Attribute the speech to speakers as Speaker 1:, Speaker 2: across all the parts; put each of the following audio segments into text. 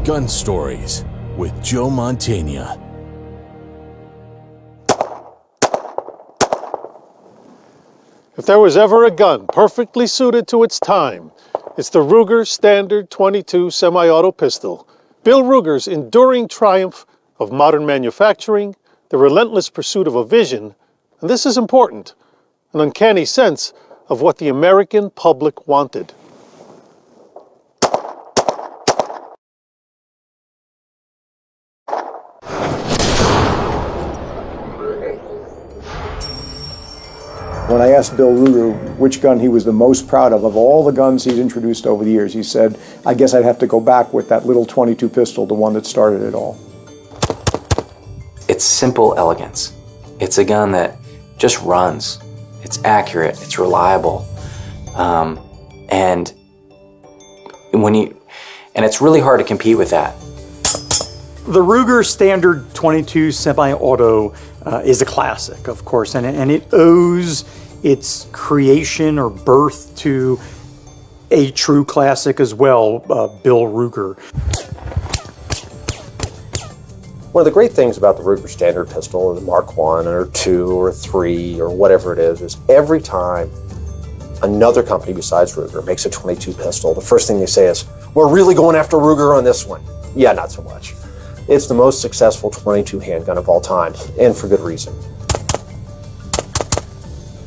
Speaker 1: Gun Stories with Joe Mantegna.
Speaker 2: If there was ever a gun perfectly suited to its time, it's the Ruger Standard 22 semi-auto pistol. Bill Ruger's enduring triumph of modern manufacturing, the relentless pursuit of a vision, and this is important, an uncanny sense of what the American public wanted.
Speaker 3: When I asked Bill Ruger which gun he was the most proud of all the guns he's introduced over the years, he said, I guess I'd have to go back with that little 22 pistol, the one that started it all.
Speaker 4: It's simple elegance. It's a gun that just runs. It's accurate, it's reliable. And it's really hard to compete with that.
Speaker 5: The Ruger Standard 22 semi-auto is a classic, of course, and it owes its creation or birth to a true classic as well, Bill Ruger.
Speaker 6: One of the great things about the Ruger Standard pistol, or the Mark I, or II, or III, or whatever it is every time another company besides Ruger makes a 22 pistol, the first thing they say is, we're really going after Ruger on this one. Yeah, not so much. It's the most successful 22 handgun of all time, and for good reason.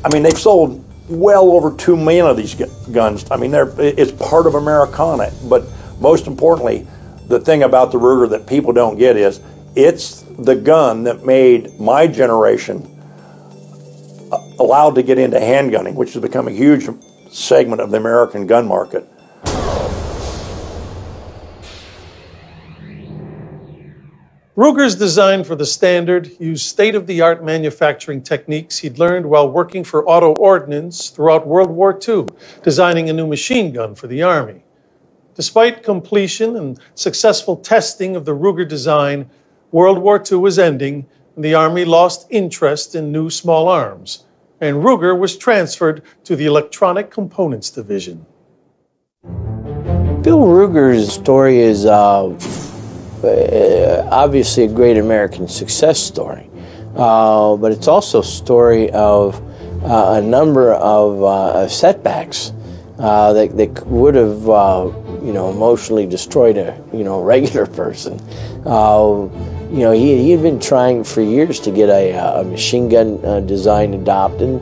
Speaker 7: I mean, they've sold well over 2 million of these guns. I mean, it's part of Americana, but most importantly, the thing about the Ruger that people don't get is, it's the gun that made my generation allowed to get into handgunning, which has become a huge segment of the American gun market.
Speaker 2: Ruger's design for the Standard used state-of-the-art manufacturing techniques he'd learned while working for Auto Ordnance throughout World War II, designing a new machine gun for the Army. Despite completion and successful testing of the Ruger design, World War II was ending, and the Army lost interest in new small arms, and Ruger was transferred to the Electronic Components Division.
Speaker 8: Bill Ruger's story is obviously a great American success story, but it's also a story of a number of setbacks that would have emotionally destroyed a regular person. He had been trying for years to get a machine gun design adopted.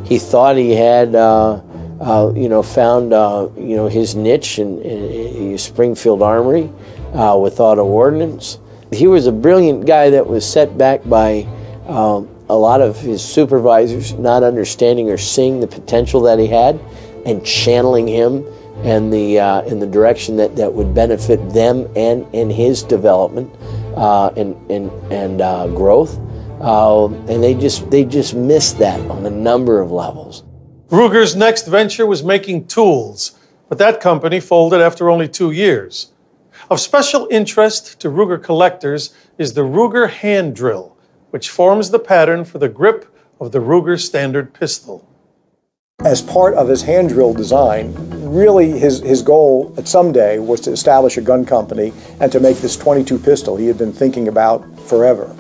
Speaker 8: He thought he had found his niche in Springfield Armory with Auto Ordnance. He was a brilliant guy that was set back by a lot of his supervisors not understanding or seeing the potential that he had and channeling him in the direction that would benefit them and his development and growth. And they just missed that on a number of levels.
Speaker 2: Ruger's next venture was making tools, but that company folded after only 2 years. Of special interest to Ruger collectors is the Ruger hand drill, which forms the pattern for the grip of the Ruger Standard pistol.
Speaker 3: As part of his hand drill design, really his goal at someday was to establish a gun company and to make this 22 pistol he had been thinking about forever.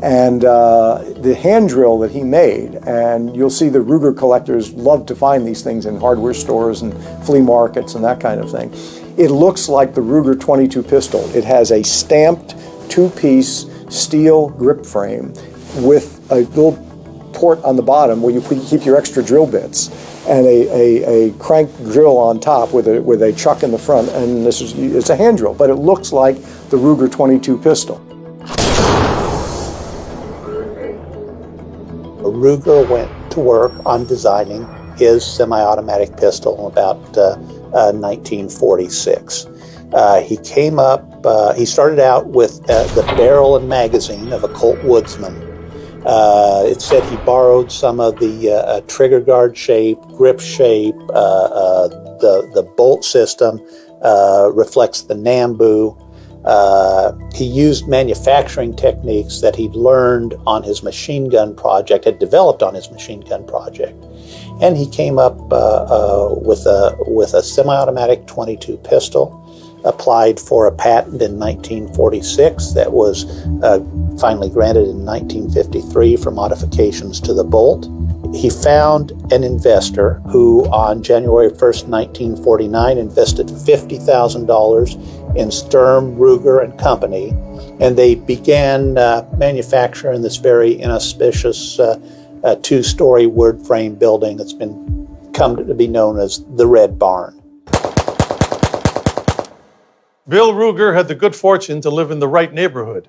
Speaker 3: And the hand drill that he made, and you'll see the Ruger collectors love to find these things in hardware stores and flea markets and that kind of thing. It looks like the Ruger 22 pistol. It has a stamped 2-piece steel grip frame with a little port on the bottom where you keep your extra drill bits, and a crank drill on top with a chuck in the front, and it's a hand drill, but it looks like the Ruger 22 pistol.
Speaker 9: Ruger went to work on designing his semi-automatic pistol in about 1946. He started out with the barrel and magazine of a Colt Woodsman. It said he borrowed some of the trigger guard shape, grip shape, the bolt system reflects the Nambu. He used manufacturing techniques that he'd learned on his machine gun project, had developed on his machine gun project. And he came up with a semi-automatic 22 pistol. applied for a patent in 1946 that was finally granted in 1953 for modifications to the bolt. He found an investor who on January 1st, 1949 invested $50,000 in Sturm, Ruger and Company, and they began manufacturing this very inauspicious two-story wood frame building that's come to be known as the Red Barn.
Speaker 2: Bill Ruger had the good fortune to live in the right neighborhood.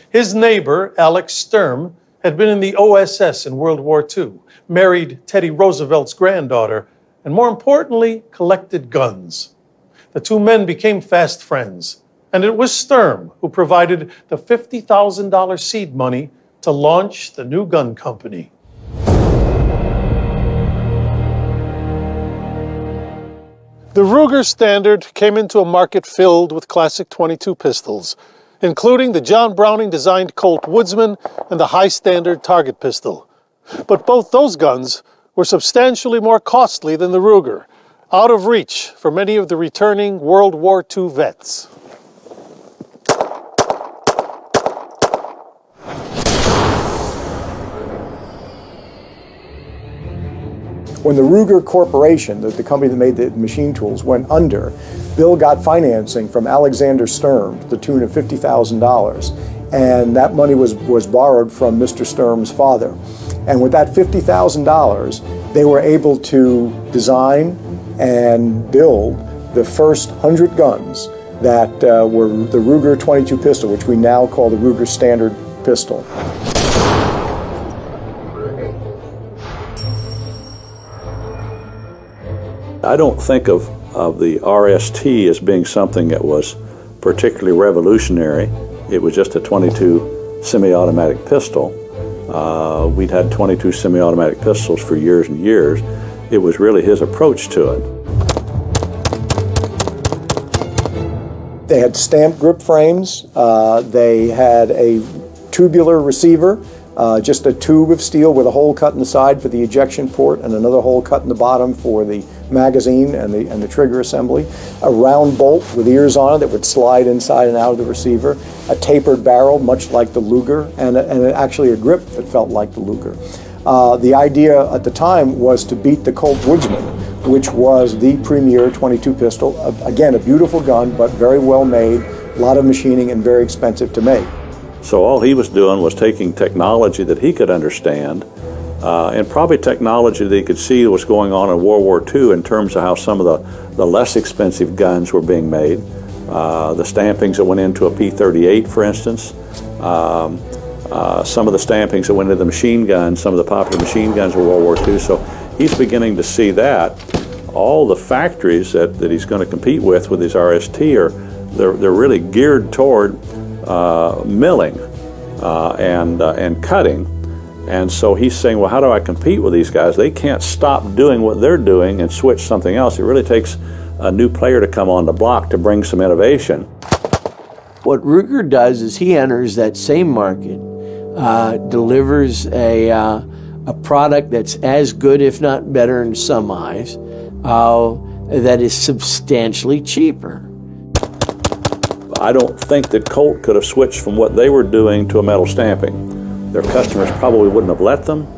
Speaker 2: His neighbor, Alex Sturm, had been in the OSS in World War II, married Teddy Roosevelt's granddaughter, and more importantly, collected guns. The two men became fast friends, and it was Sturm who provided the $50,000 seed money to launch the new gun company. The Ruger Standard came into a market filled with classic .22 pistols, including the John Browning-designed Colt Woodsman and the High Standard target pistol. But both those guns were substantially more costly than the Ruger, out of reach for many of the returning World War II vets.
Speaker 3: When the Ruger Corporation, the company that made the machine tools, went under, Bill got financing from Alexander Sturm to the tune of $50,000, and that money was borrowed from Mr. Sturm's father. And with that $50,000, they were able to design and build the first 100 guns that were the Ruger .22 pistol, which we now call the Ruger Standard pistol.
Speaker 7: I don't think of the RST as being something that was particularly revolutionary. It was just a .22 semi-automatic pistol. We'd had .22 semi-automatic pistols for years and years. It was really his approach to it.
Speaker 3: They had stamped grip frames. They had a tubular receiver, just a tube of steel with a hole cut in the side for the ejection port and another hole cut in the bottom for the magazine and the trigger assembly, a round bolt with ears on it that would slide inside and out of the receiver, a tapered barrel much like the Luger, and actually a grip that felt like the Luger. The idea at the time was to beat the Colt Woodsman, which was the premier .22 pistol. Again, a beautiful gun, but very well made, a lot of machining and very expensive to make.
Speaker 7: So all he was doing was taking technology that he could understand, and probably technology that he could see was going on in World War II in terms of how some of the less expensive guns were being made. The stampings that went into a P-38, for instance, some of the stampings that went into the machine guns, some of the popular machine guns of World War II. So he's beginning to see that. All the factories that he's going to compete with his RST they're really geared toward milling and cutting. And so he's saying, well, how do I compete with these guys? They can't stop doing what they're doing and switch something else. It really takes a new player to come on the block to bring some innovation.
Speaker 8: What Ruger does is he enters that same market, delivers a product that's as good, if not better in some eyes, that is substantially cheaper.
Speaker 7: I don't think that Colt could have switched from what they were doing to a metal stamping. Their customers probably wouldn't have let them,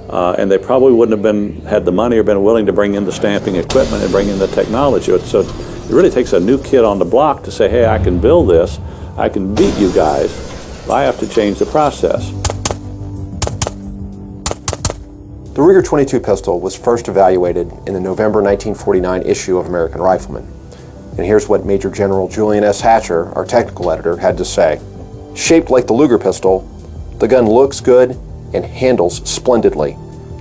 Speaker 7: and they probably wouldn't have had the money or been willing to bring in the stamping equipment and bring in the technology. So it really takes a new kid on the block to say, hey, I can build this, I can beat you guys, but I have to change the process.
Speaker 6: The Ruger .22 pistol was first evaluated in the November 1949 issue of American Rifleman. And here's what Major General Julian S. Hatcher, our technical editor, had to say. Shaped like the Luger pistol, the gun looks good and handles splendidly.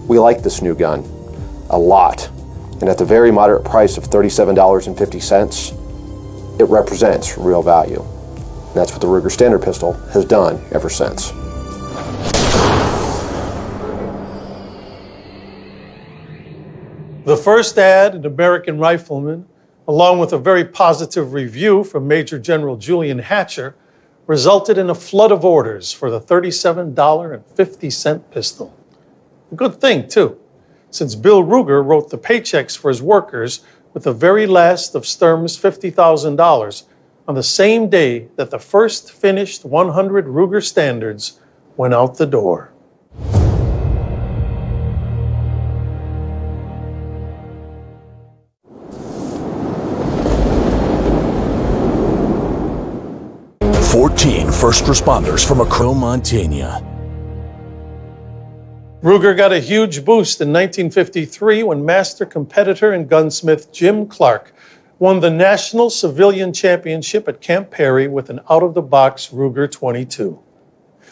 Speaker 6: We like this new gun a lot. And at the very moderate price of $37.50, it represents real value. And that's what the Ruger Standard pistol has done ever since.
Speaker 2: The first ad in American Rifleman, along with a very positive review from Major General Julian Hatcher, resulted in a flood of orders for the $37.50 pistol. A good thing, too, since Bill Ruger wrote the paychecks for his workers with the very last of Sturm's $50,000 on the same day that the first finished 100 Ruger Standards went out the door.
Speaker 1: First responders from across Montana.
Speaker 2: Ruger got a huge boost in 1953 when master competitor and gunsmith Jim Clark won the National Civilian Championship at Camp Perry with an out-of-the-box Ruger 22.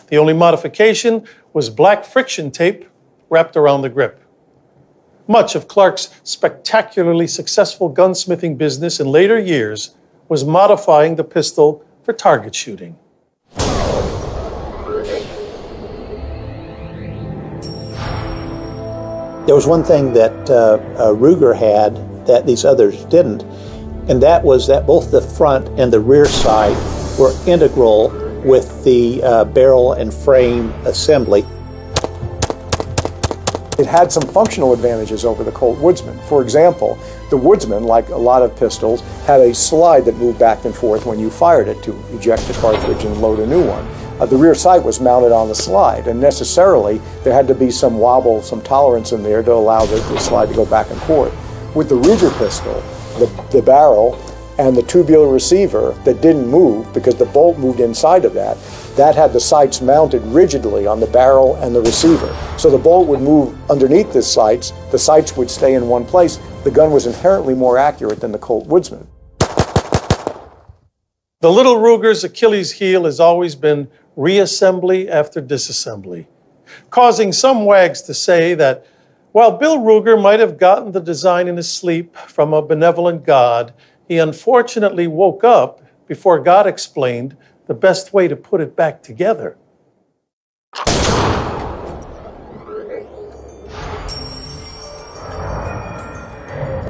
Speaker 2: The only modification was black friction tape wrapped around the grip. Much of Clark's spectacularly successful gunsmithing business in later years was modifying the pistol for target shooting.
Speaker 9: There was one thing that Ruger had that these others didn't, and that was that both the front and the rear sight were integral with the barrel and frame assembly.
Speaker 3: It had some functional advantages over the Colt Woodsman. For example, the Woodsman, like a lot of pistols, had a slide that moved back and forth when you fired it to eject the cartridge and load a new one. The rear sight was mounted on the slide, and necessarily there had to be some wobble, some tolerance in there to allow the slide to go back and forth. With the Ruger pistol, the barrel and the tubular receiver that didn't move because the bolt moved inside of that had the sights mounted rigidly on the barrel and the receiver. So the bolt would move underneath the sights would stay in one place. The gun was inherently more accurate than the Colt Woodsman.
Speaker 2: The little Ruger's Achilles heel has always been reassembly after disassembly, causing some wags to say that while Bill Ruger might have gotten the design in his sleep from a benevolent God, he unfortunately woke up before God explained the best way to put it back together.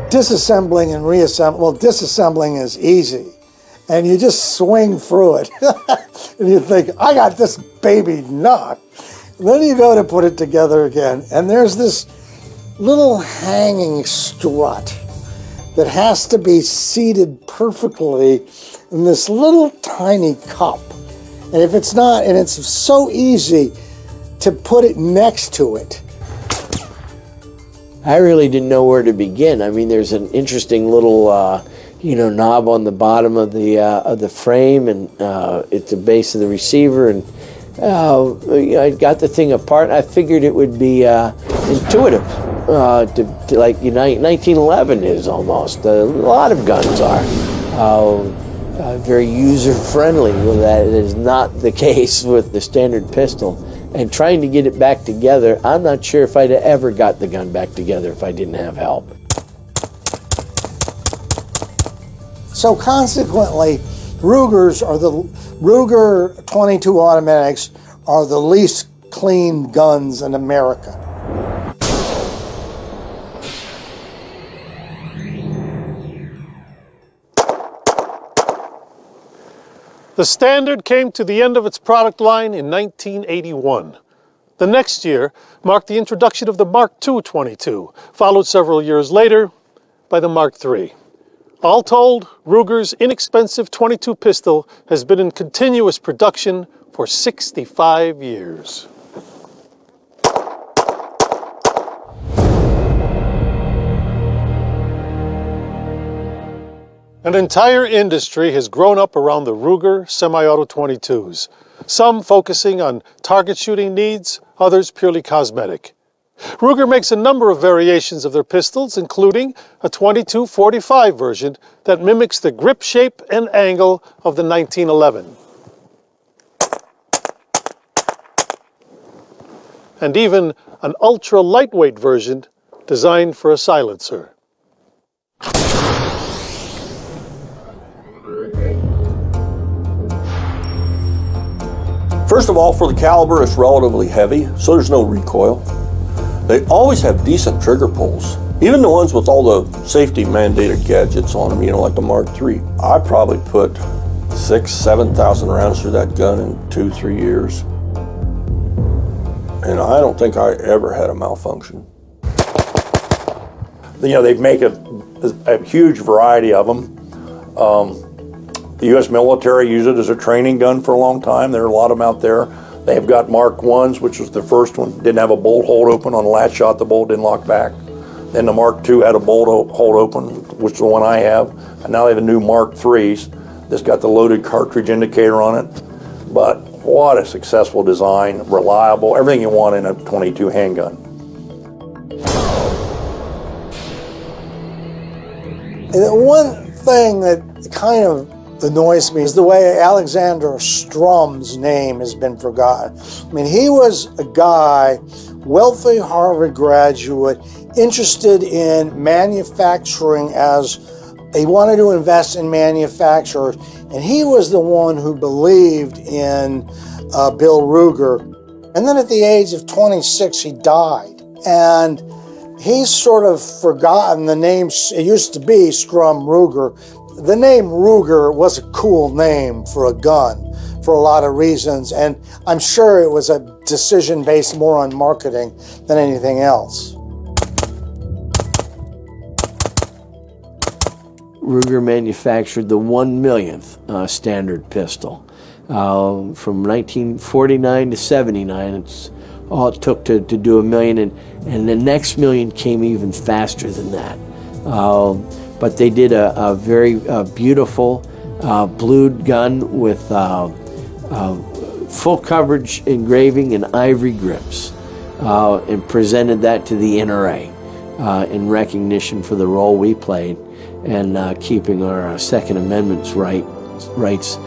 Speaker 10: Disassembling and reassembling, well, disassembling is easy. And you just swing through it. And you think, I got this baby knocked. And then you go to put it together again, and there's this little hanging strut that has to be seated perfectly in this little tiny cup. And if it's not, and it's so easy to put it next to it.
Speaker 8: I really didn't know where to begin. I mean, there's an interesting little knob on the bottom of the frame, and at the base of the receiver, and I got the thing apart. I figured it would be intuitive, to like 1911 is almost. A lot of guns are very user friendly. Well, that is not the case with the standard pistol. And trying to get it back together, I'm not sure if I'd ever got the gun back together if I didn't have help.
Speaker 10: So consequently, Ruger 22 automatics are the least clean guns in America.
Speaker 2: The Standard came to the end of its product line in 1981. The next year marked the introduction of the Mark II 22, followed several years later by the Mark III. All told, Ruger's inexpensive 22 pistol has been in continuous production for 65 years. An entire industry has grown up around the Ruger semi-auto 22s, some focusing on target shooting needs, others purely cosmetic. Ruger makes a number of variations of their pistols, including a 22-45 version that mimics the grip shape and angle of the 1911. And even an ultra-lightweight version designed for a silencer.
Speaker 7: First of all, for the caliber, it's relatively heavy, so there's no recoil. They always have decent trigger pulls, even the ones with all the safety mandated gadgets on them, like the Mark III. I probably put 6,000 to 7,000 rounds through that gun in 2-3 years. And I don't think I ever had a malfunction. They make a huge variety of them. The U.S. military used it as a training gun for a long time. There are a lot of them out there. They've got Mark 1s, which was the first one. Didn't have a bolt hold open. On the last shot, the bolt didn't lock back. Then the Mark 2 had a bolt hold open, which is the one I have. And now they have a new Mark 3s. This got the loaded cartridge indicator on it. But what a successful design, reliable, everything you want in a .22 handgun.
Speaker 10: And the one thing that kind of annoys me is the way Alexander Strum's name has been forgotten. I mean, he was a guy, wealthy Harvard graduate, interested in manufacturing he wanted to invest in manufacturers, and he was the one who believed in Bill Ruger. And then at the age of 26, he died. And he's sort of forgotten the name. It used to be Strum Ruger. The name Ruger was a cool name for a gun for a lot of reasons, and I'm sure it was a decision based more on marketing than anything else.
Speaker 8: Ruger manufactured the 1/1,000th standard pistol. From 1949 to 79, it's all it took to do 1,000,000, and the next 1,000,000 came even faster than that. But they did a very beautiful blued gun with full coverage engraving and ivory grips, and presented that to the NRA in recognition for the role we played and keeping our Second Amendment's rights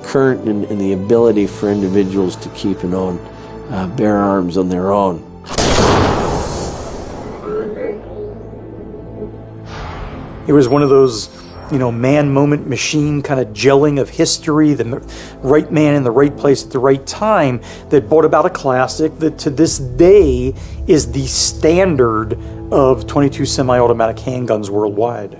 Speaker 8: current, and the ability for individuals to keep and own bear arms on their own.
Speaker 5: It was one of those, man, moment, machine kind of gelling of history, the right man in the right place at the right time, that brought about a classic that to this day is the standard of .22 semi-automatic handguns worldwide.